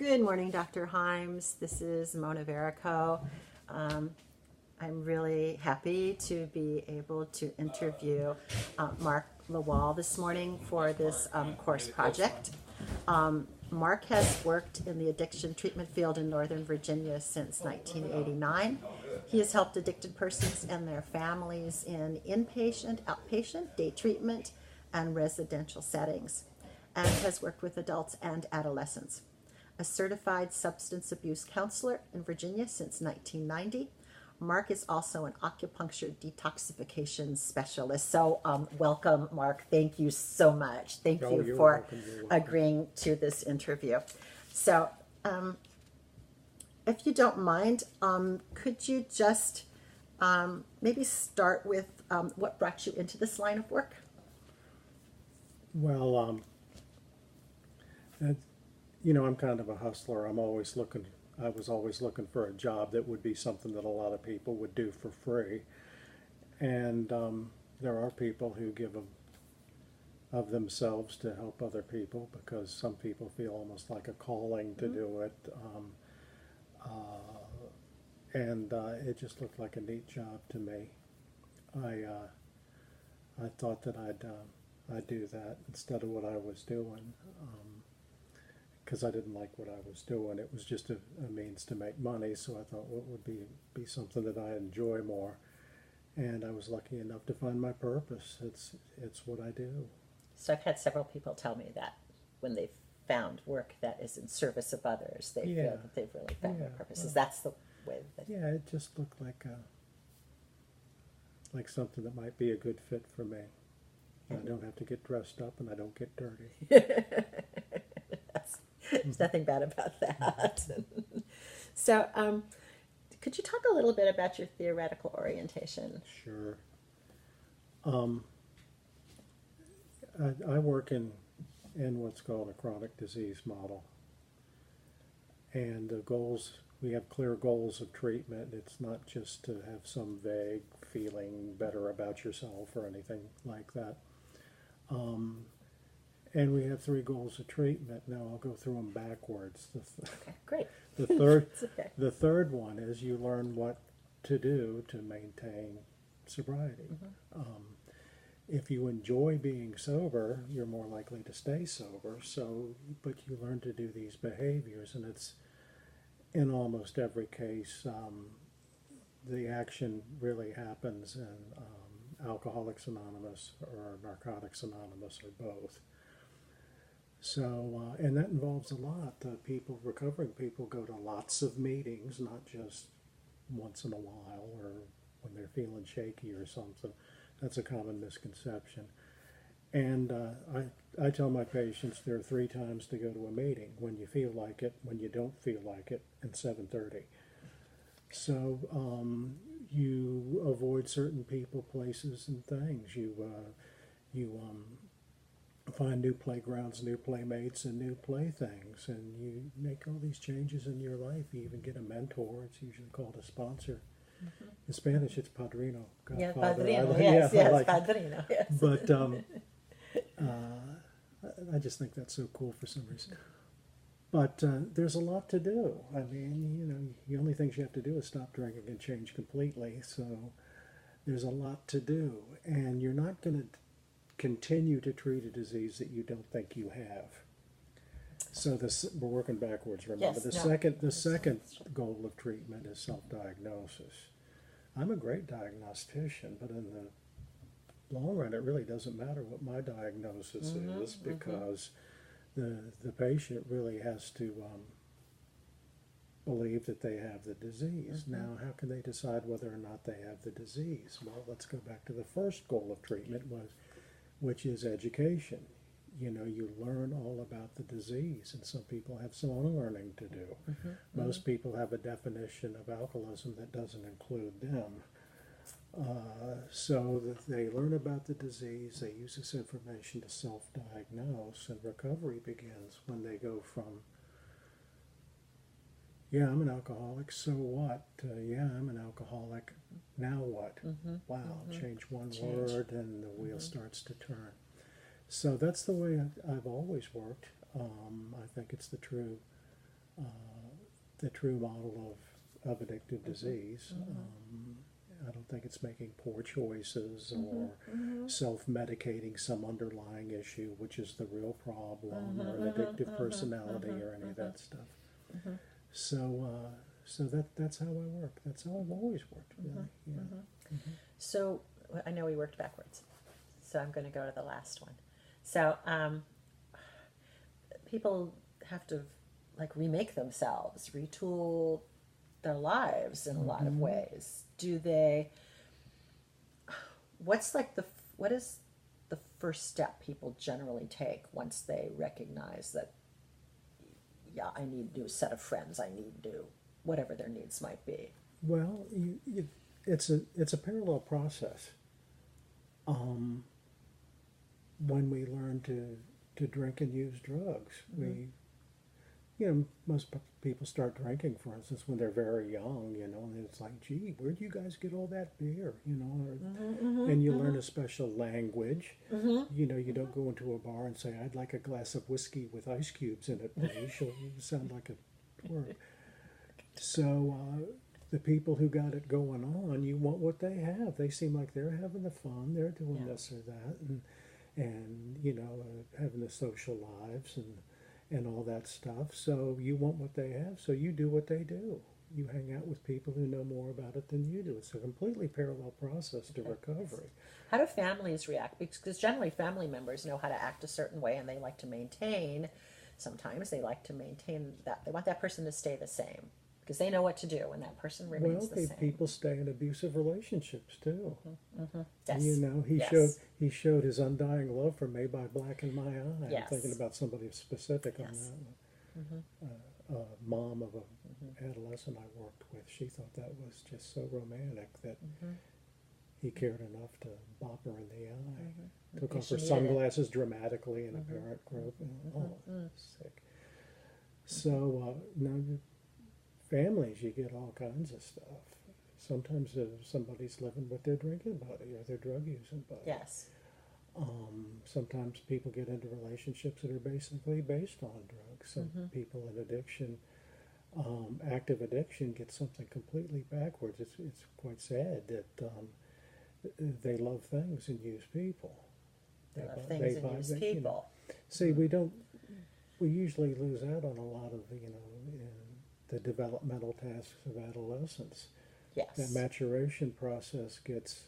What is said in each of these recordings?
Good morning, Dr. Hymes. This is Mona Verrico. I'm really happy to be able to interview Mark LaWall this morning for this course project. Mark has worked in the addiction treatment field in Northern Virginia since 1989. He has helped addicted persons and their families in inpatient, outpatient, day treatment, and residential settings, and has worked with adults and adolescents. A certified substance abuse counselor in Virginia since 1990. Mark is also an acupuncture detoxification specialist. So welcome, Mark. Thank you so much. Thank you for agreeing to this interview. So if you don't mind, could you just maybe start with what brought you into this line of work? Well, I'm kind of a hustler. I was always looking for a job that would be something that a lot of people would do for free. And there are people who give of themselves to help other people because some people feel almost like a calling to do it. It just looked like a neat job to me. I thought that I'd do that instead of what I was doing. Because I didn't like what I was doing. It was just a means to make money, so I thought what would be something that I enjoy more. And I was lucky enough to find my purpose. It's what I do. So I've had several people tell me that when they've found work that is in service of others, they feel that they've really found their purpose. That's the way that... Yeah, it just looked like something that might be a good fit for me. I don't have to get dressed up and I don't get dirty. There's nothing bad about that. So, could you talk a little bit about your theoretical orientation? Sure. I work in what's called a chronic disease model. And the goals, we have clear goals of treatment. It's not just to have some vague feeling better about yourself or anything like that. And we have 3 goals of treatment. Now I'll go through them backwards. Okay, great. The third one is you learn what to do to maintain sobriety. Mm-hmm. If you enjoy being sober, you're more likely to stay sober. But you learn to do these behaviors, and it's in almost every case the action really happens in Alcoholics Anonymous or Narcotics Anonymous or both. So, and that involves a lot. Recovering people go to lots of meetings, not just once in a while or when they're feeling shaky or something. That's a common misconception. And I tell my patients there are 3 times to go to a meeting: when you feel like it, when you don't feel like it, and 7:30. So you avoid certain people, places, and things. You find new playgrounds, new playmates, and new playthings, and you make all these changes in your life. You even get a mentor. It's usually called a sponsor. Mm-hmm. In Spanish, it's padrino. Yeah, padrino. Yes, padrino. Yes. But I just think that's so cool for some reason. But there's a lot to do. I mean, the only things you have to do is stop drinking and change completely. So there's a lot to do, and you're not going to continue to treat a disease that you don't think you have. So we're working backwards. Remember, the second goal of treatment is self-diagnosis. I'm a great diagnostician, but in the long run, it really doesn't matter what my diagnosis is, because the patient really has to believe that they have the disease. Mm-hmm. Now, how can they decide whether or not they have the disease? Well, let's go back to the first goal of treatment, which is education. You learn all about the disease, and some people have some unlearning to do. Mm-hmm. Most people have a definition of alcoholism that doesn't include them. So that they learn about the disease, they use this information to self-diagnose, and recovery begins when they go from, yeah, I'm an alcoholic, so what? Yeah, I'm an alcoholic, now what? Mm-hmm. Wow, change one word and the wheel starts to turn. So that's the way I've always worked. I think it's the true the true model of addictive disease. I don't think it's making poor choices or self-medicating some underlying issue, which is the real problem, or an addictive personality, or any of that stuff. So that's how I work. That's how I've always worked, really. Yeah. So I know we worked backwards, so I'm going to go to the last one. So people have to like remake themselves, retool their lives in a lot of ways. Do they? What is the first step people generally take once they recognize that, yeah, I need a new set of friends, I need to, whatever their needs might be? Well, it's a parallel process. When we learn to drink and use drugs, most people start drinking, for instance, when they're very young, and it's like, gee, where'd you guys get all that beer, and you learn a special language. You don't go into a bar and say, I'd like a glass of whiskey with ice cubes in it, please. You sound like a twerp. So the people who got it going on, you want what they have. They seem like they're having the fun, they're doing this or that, and having the social lives and all that stuff. So you want what they have, so you do what they do. You hang out with people who know more about it than you do. It's a completely parallel process to recovery. How do families react? Because generally family members know how to act a certain way, and they like to maintain, sometimes they like to maintain that. They want that person to stay the same, because they know what to do when that person remains the same. People stay in abusive relationships too. Yes. He showed his undying love for me by blacking my eye. Yes. I'm thinking about somebody specific on that one. Mom of an adolescent I worked with, she thought that was just so romantic that he cared enough to bop her in the eye. Took off her sunglasses dramatically in a parent group. Sick. So, families, you get all kinds of stuff. Sometimes somebody's living with their drinking buddy or their drug using buddy. Yes. Sometimes people get into relationships that are basically based on drugs. Some people in addiction, active addiction, get something completely backwards. It's quite sad that they love things and use people. They love things and use people. See, we usually lose out on a lot of the developmental tasks of adolescence. Yes. That maturation process gets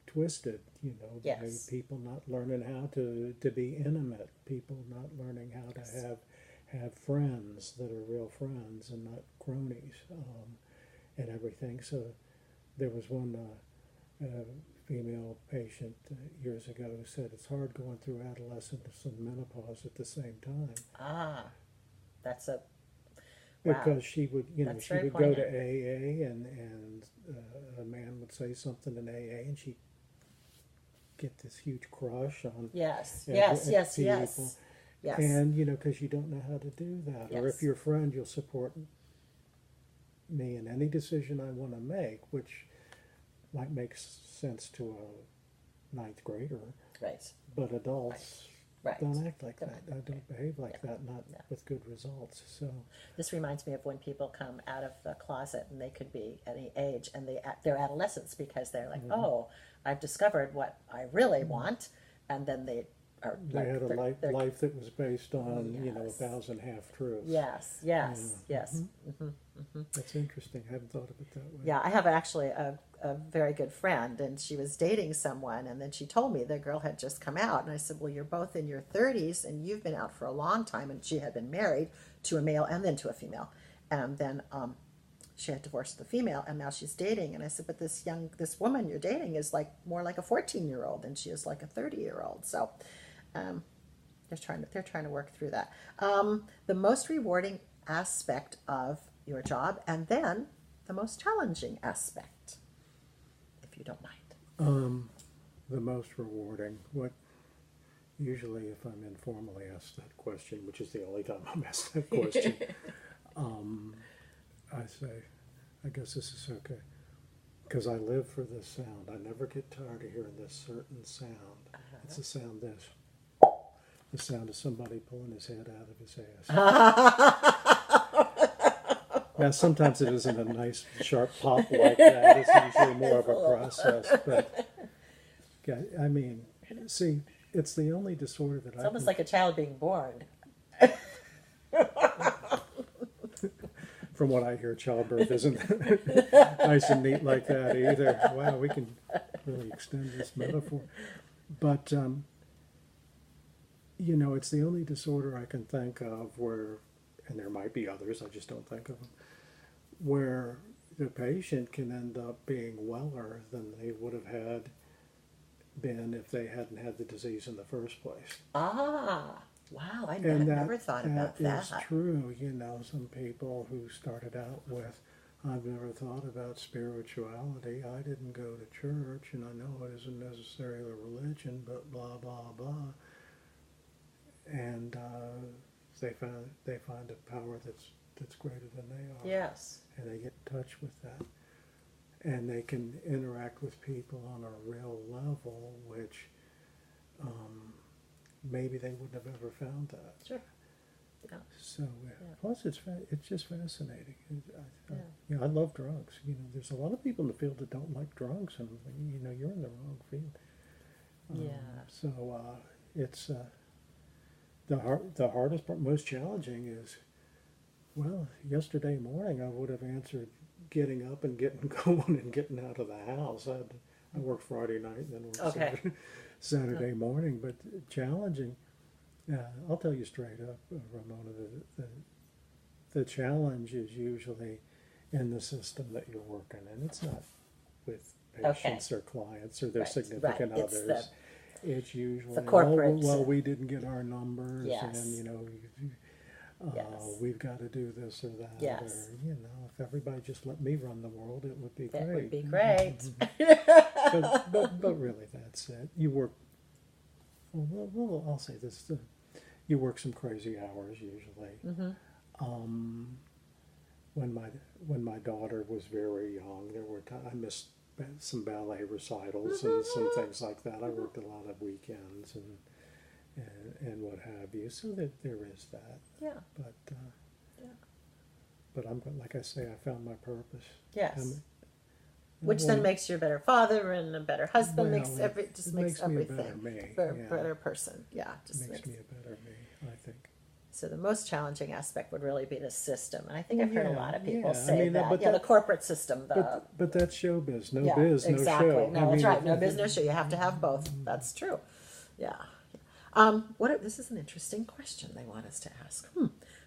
twisted, by people not learning how to be intimate, people not learning how to have friends that are real friends and not cronies, and everything. So there was one female patient years ago who said it's hard going through adolescence and menopause at the same time. That's a because she would, That's she would poignant. go to AA and a man would say something in AA and she'd get this huge crush on yes, people. yes. And, because you don't know how to do that. Or if you're a friend, you'll support me in any decision I want to make, which might make sense to a ninth grader. Right. But adults Right. don't act like that. Don't behave like that, not with good results. So this reminds me of when people come out of the closet, and they could be any age, and they're adolescents, because they're like, oh, I've discovered what I really want, and then they are they had a life that was based on 1,000 half truths. Yes. That's interesting. I hadn't thought of it that way. Yeah, I have actually a very good friend, and she was dating someone, and then she told me the girl had just come out, and I said, well, you're both in your 30s, and you've been out for a long time, and she had been married to a male and then to a female, and then she had divorced the female, and now she's dating, and I said, but this woman you're dating is like more like a 14-year-old, and she is like a 30-year-old, so they're trying to work through that. The most rewarding aspect of your job, and then the most challenging aspect, if you don't mind. The most rewarding. Usually if I'm informally asked that question, which is the only time I'm asked that question, I say, I guess this is okay. Because I live for this sound. I never get tired of hearing this certain sound. It's a sound this. the sound of somebody pulling his head out of his ass. Now, sometimes it isn't a nice sharp pop like that. It's usually more of a process. But yeah, I mean, see, it's the only disorder that It's almost like a child being born. From what I hear, childbirth isn't nice and neat like that either. Wow, we can really extend this metaphor. But, you know, it's the only disorder I can think of where, and there might be others, I just don't think of them, where the patient can end up being weller than they would have had been if they hadn't had the disease in the first place. Ah, wow, I And never thought about that. Is true. You know, some people who started out with, I've never thought about spirituality. I didn't go to church, and I know it isn't necessarily a religion, but blah, blah, blah. And they find a power that's greater than they are. Yes. And they get in touch with that. And they can interact with people on a real level, which maybe they wouldn't have ever found that. Sure. Yeah. So, plus it's just fascinating. I love drugs. You know, there's a lot of people in the field that don't like drugs, and you know, you're in the wrong field. So it's the hardest part, most challenging is, well, yesterday morning I would have answered getting up and getting going and getting out of the house. I work Friday night and then work Saturday morning, but challenging. I'll tell you straight up, Ramona, the challenge is usually in the system that you're working in. It's not with patients or clients or their significant others. It's usually, the corporate. Well, we didn't get our numbers, Yes. and you know, we've got to do this or that. Yes. Or, you know, if everybody just let me run the world, it would be great. That would be great. but really, that's it. You work. Well, I'll say this: you work some crazy hours usually. Mm-hmm. When my daughter was very young, there were times I missed some ballet recitals and some things like that. I worked a lot of weekends and what have you. So that there is that. Yeah. But I'm like I say, I found my purpose. Yes. Which then makes you a better father and a better husband. Well, makes everything. Me a better me. Better person. Yeah. Just makes me a better me, I think. So the most challenging aspect would really be the system, and I think I've heard a lot of people say I mean, that. but the corporate system. But that's showbiz. No biz, exactly. no show. No, that's right. No biz, no show. You have to have both. That's true. Yeah. This is an interesting question they want us to ask.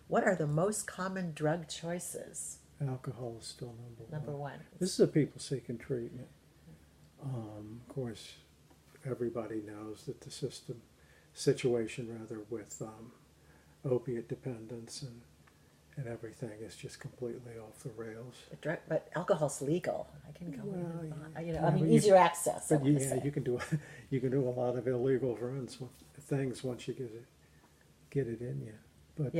What are the most common drug choices? Alcohol is still number one. This is a people seeking treatment. Of course, everybody knows that the situation with opiate dependence and everything is just completely off the rails. But alcohol's legal. I can go. Well, easier access. But you can do a lot of illegal things once you get it in you. But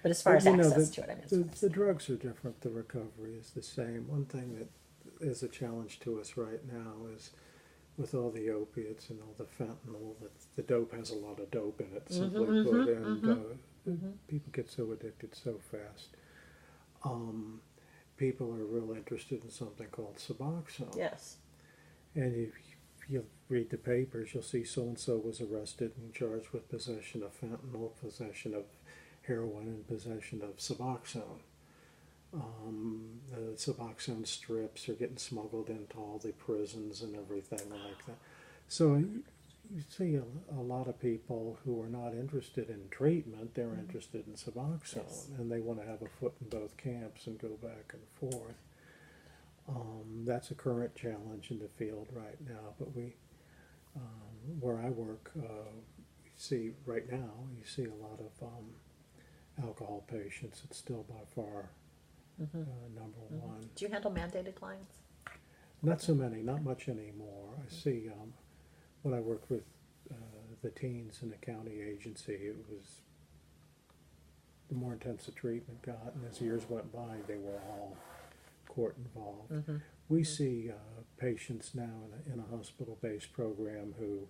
But as far as access to it, the drugs are different. The recovery is the same. One thing that is a challenge to us right now is with all the opiates and all the fentanyl, the dope has a lot of dope in it, simply put, and people get so addicted so fast. People are real interested in something called Suboxone. Yes. And if you read the papers, you'll see so-and-so was arrested and charged with possession of fentanyl, possession of heroin, and possession of Suboxone. The Suboxone strips are getting smuggled into all the prisons and everything like that. So you see a lot of people who are not interested in treatment, they're interested in Suboxone, and they want to have a foot in both camps and go back and forth. That's a current challenge in the field right now, but where I work, you see right now, you see a lot of alcohol patients. It's still by far number one. Do you handle mandated clients? Not so many, not much anymore. I see when I worked with the teens in the county agency, it was the more intense the treatment got, and as years went by, they were all court involved. We see patients now in a hospital-based program who